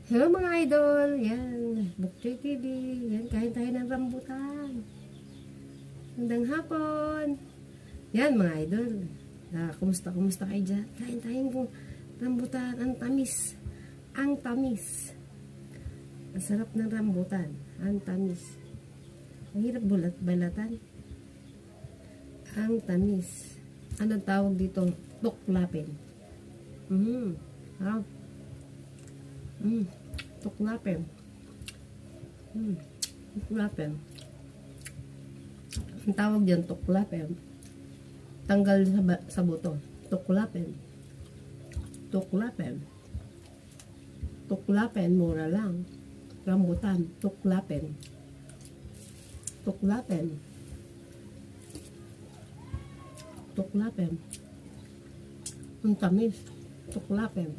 Hello mga idol, yan, Bukchoy TV, yan, kain tayo ng rambutan. Magandang hapon. Yan mga idol, kumusta kayo dyan? Kain tayo ng rambutan, ang tamis. Ang tamis. Ang sarap ng rambutan, ang tamis. Ang hirap balatan. Ang tamis. Anong tawag dito? Tuklapin. Wow. Tuklapin. Tuklapin. Ang tawag dyan, tuklapin. Tanggal sa buto. Tuklapin. Tuklapin. Tuklapin, mura lang. Rambutan, tuklapin. Tuklapin. Tuklapin. Ang tamis. Tuklapin.